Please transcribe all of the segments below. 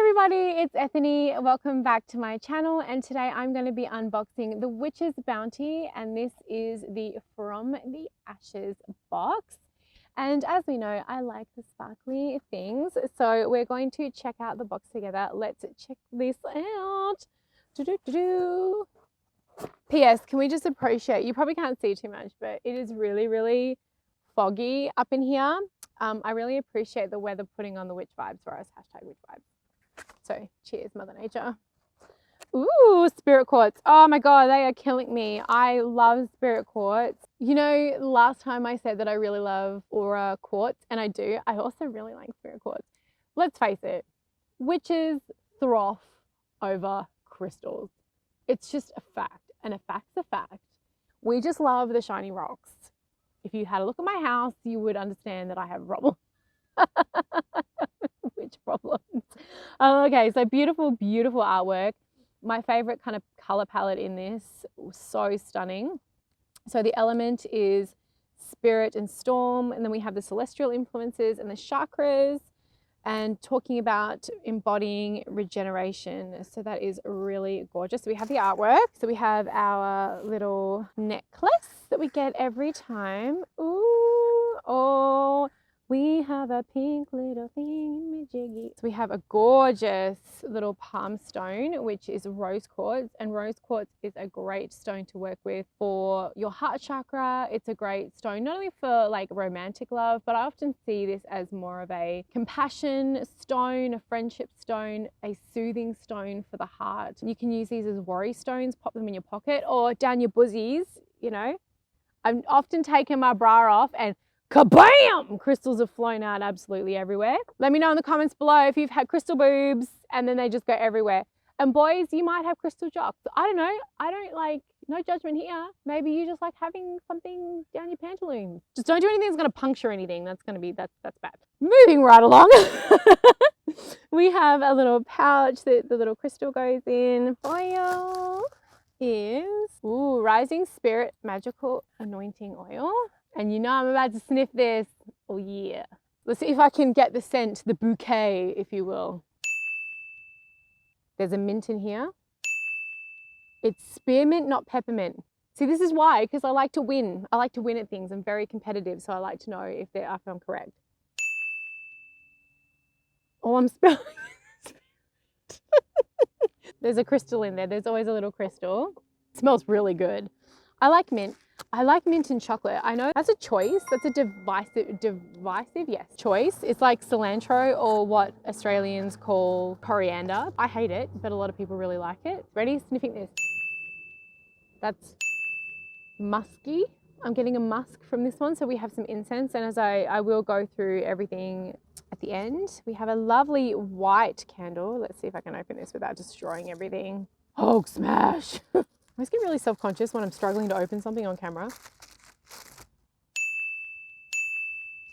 everybody, it's Ethony. Welcome back to my channel, and today I'm going to be unboxing the Witch's Bounty, and this is the From the Ashes box. And as we know, I like the sparkly things, so we're going to check out the box together. Let's check this out. P.S. Can we just appreciate, you probably can't see too much, but it is really foggy up in here. I really appreciate the weather putting on the witch vibes for us, hashtag witch vibes. So cheers, Mother Nature. Ooh, spirit quartz. Oh my God, they are killing me. I love spirit quartz. You know, last time I said that I really love aura quartz, and I do. I also really like spirit quartz. Let's face it, witches thrive over crystals. It's just a fact, and a fact's a fact. We just love the shiny rocks. If you had a look at my house, you would understand that I have a problem. Which problems? Okay, so beautiful artwork. My favorite kind of color palette in this, so stunning. So the element is spirit and storm, and then we have the celestial influences and the chakras, and talking about embodying regeneration. So that is really gorgeous. So we have the artwork. So we have our little necklace that we get every time. Ooh, oh, we have a pink little thing in my jiggy. So we have a gorgeous little palm stone, which is rose quartz, and rose quartz is a great stone to work with for your heart chakra. It's a great stone, not only for like romantic love, but I often see this as more of a compassion stone, a friendship stone, a soothing stone for the heart. You can use these as worry stones, pop them in your pocket or down your buzzies, you know. I'm often taking my bra off and kabam! Crystals have flown out absolutely everywhere. Let me know in the comments below if you've had crystal boobs and then they just go everywhere. And boys, you might have crystal jocks. I don't know. I don't like, no judgment here. Maybe you just like having something down your pantaloons. Just don't do anything that's gonna puncture anything. That's bad. Moving right along. We have a little pouch that the little crystal goes in. Oil is, ooh, Rising Spirit Magical Anointing Oil. And you know I'm about to sniff this. Oh yeah. Let's see if I can get the scent, the bouquet, if you will. There's a mint in here. It's spearmint, not peppermint. See, this is why, because I like to win. I like to win at things. I'm very competitive, so I like to know if I'm correct. Oh, I'm spelling. There's a crystal in there. There's always a little crystal. It smells really good. I like mint. I like mint and chocolate. I know that's a choice. That's a divisive, yes, choice. It's like cilantro, or what Australians call coriander. I hate it, but a lot of people really like it. Ready? Sniffing this. That's musky. I'm getting a musk from this one. So we have some incense, and as I will go through everything at the end. We have a lovely white candle. Let's see if I can open this without destroying everything. Hulk smash. I always get really self-conscious when I'm struggling to open something on camera.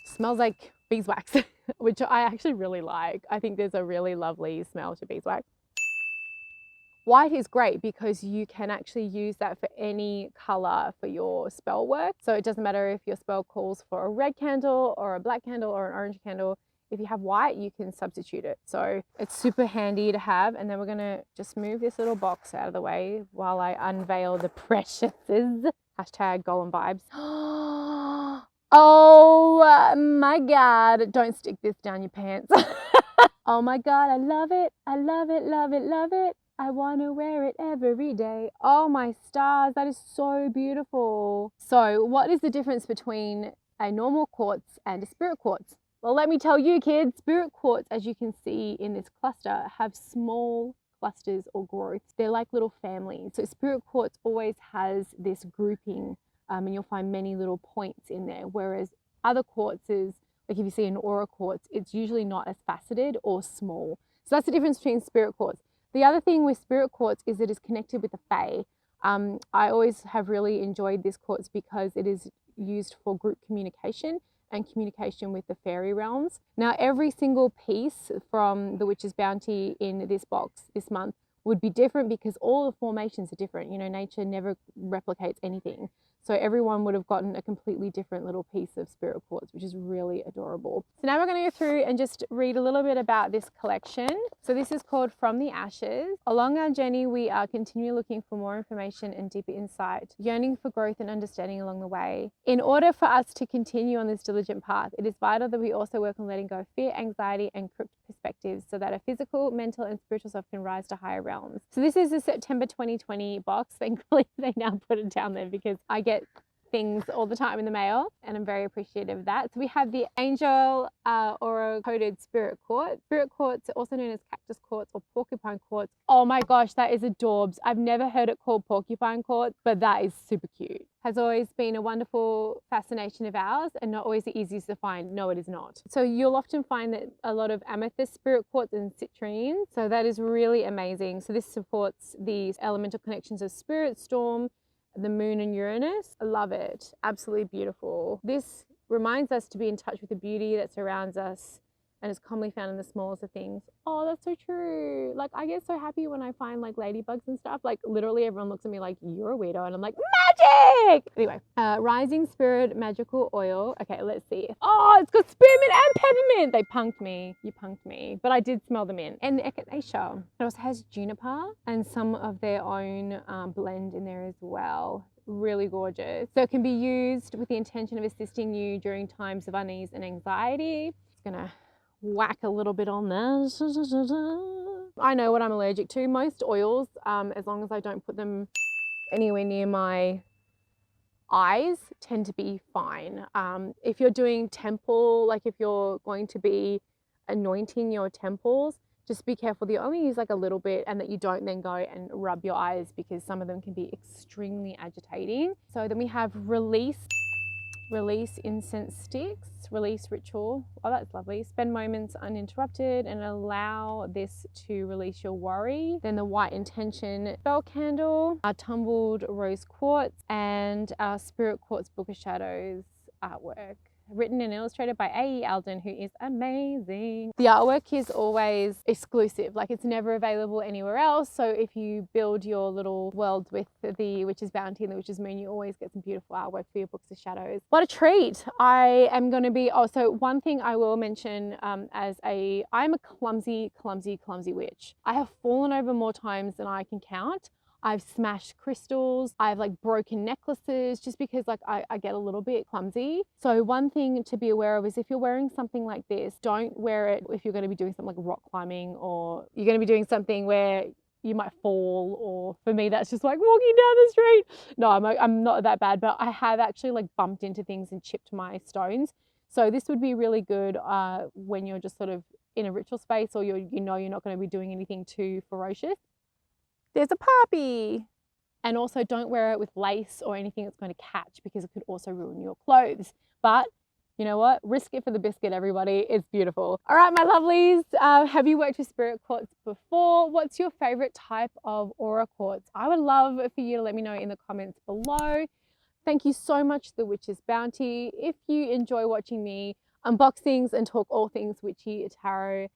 Smells like beeswax, which I actually really like. I think there's a really lovely smell to beeswax. White is great because you can actually use that for any color for your spell work. So it doesn't matter if your spell calls for a red candle or a black candle or an orange candle. If you have white, you can substitute it. So it's super handy to have. And then we're gonna just move this little box out of the way while I unveil the preciouses. Hashtag golem vibes. Oh my God, don't stick this down your pants. Oh my God, I love it. I love it, love it, love it. I wanna wear it every day. Oh my stars, that is so beautiful. So what is the difference between a normal quartz and a spirit quartz? Well, let me tell you kids, spirit quartz, as you can see in this cluster, have small clusters or growths. They're like little families. So spirit quartz always has this grouping, and you'll find many little points in there. Whereas other quartzes, like if you see an aura quartz, it's usually not as faceted or small. So that's the difference between spirit quartz. The other thing with spirit quartz is it is connected with the fae. I always have really enjoyed this quartz because it is used for group communication and communication with the fairy realms. Now, every single piece from the Witch's Bounty in this box this month would be different because all the formations are different. You know, nature never replicates anything. So everyone would have gotten a completely different little piece of spirit quartz, which is really adorable. So now we're going to go through and just read a little bit about this collection. So this is called From the Ashes. Along our journey, we are continually looking for more information and deeper insight, yearning for growth and understanding along the way. In order for us to continue on this diligent path, it is vital that we also work on letting go of fear, anxiety, and cryptic perspectives so that our physical, mental, and spiritual self can rise to higher realms. So this is a September 2020 box. Thankfully, they now put it down there because I get things all the time in the mail and I'm very appreciative of that. So we have the Angel Aura Coated Spirit Quartz. Spirit Quartz, also known as Cactus Quartz or Porcupine Quartz. Oh my gosh, that is adorbs. I've never heard it called Porcupine Quartz, but that is super cute. Has always been a wonderful fascination of ours and not always the easiest to find. No, it is not. So you'll often find that a lot of amethyst, spirit quartz and citrine. So that is really amazing. So this supports these elemental connections of spirit, storm, the moon and Uranus. I love it. Absolutely beautiful. This reminds us to be in touch with the beauty that surrounds us and is commonly found in the smallest of things. Oh, that's so true. Like, I get so happy when I find like ladybugs and stuff. Like, literally everyone looks at me like, you're a weirdo. And I'm like, magic! Anyway, Rising Spirit Magical Oil. Okay, let's see. Oh, it's got spearmint and peppermint. They punked me. You punked me. But I did smell them in. And echinacea. It also has juniper and some of their own blend in there as well. Really gorgeous. So it can be used with the intention of assisting you during times of unease and anxiety. It's gonna whack a little bit on this. I know what I'm allergic to. Most oils, as long as I don't put them anywhere near my eyes, tend to be fine. If you're doing temple, like if you're going to be anointing your temples, just be careful that you only use like a little bit and that you don't then go and rub your eyes because some of them can be extremely agitating. So then we have release incense sticks, release ritual. Oh, that's lovely. Spend moments uninterrupted and allow this to release your worry. Then the white intention spell candle, our tumbled rose quartz, and our spirit quartz book of shadows artwork. Written and illustrated by A.E. Alden, who is amazing. The artwork is always exclusive, like it's never available anywhere else. So if you build your little world with the Witch's Bounty and the Witch's Moon, you always get some beautiful artwork for your books of shadows. What a treat. I am going to be, also one thing I will mention I'm a clumsy witch. I have fallen over more times than I can count. I've smashed crystals, I've like broken necklaces just because like I get a little bit clumsy. So one thing to be aware of is if you're wearing something like this, don't wear it if you're going to be doing something like rock climbing or you're going to be doing something where you might fall, or for me that's just like walking down the street. No, I'm not that bad, but I have actually like bumped into things and chipped my stones. So this would be really good when you're just sort of in a ritual space or you're not going to be doing anything too ferocious. There's a puppy. And also don't wear it with lace or anything that's going to catch because it could also ruin your clothes. But you know what? Risk it for the biscuit, everybody. It's beautiful. All right, my lovelies. Have you worked with spirit quartz before? What's your favorite type of aura quartz? I would love for you to let me know in the comments below. Thank you so much to the Witch's Bounty. If you enjoy watching me unbox things and talk all things witchy, tarot,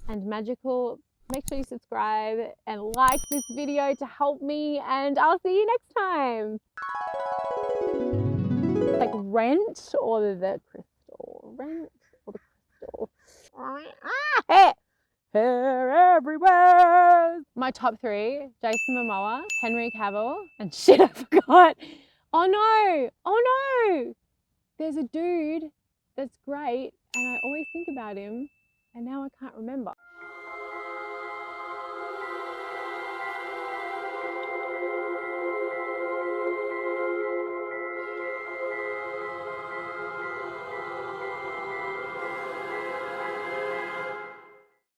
and magical, make sure you subscribe and like this video to help me, and I'll see you next time. Like rent or the crystal? Rent or the crystal? Hair everywhere. My top three: Jason Momoa, Henry Cavill, and shit, I forgot. Oh no. There's a dude that's great and I always think about him and now I can't remember.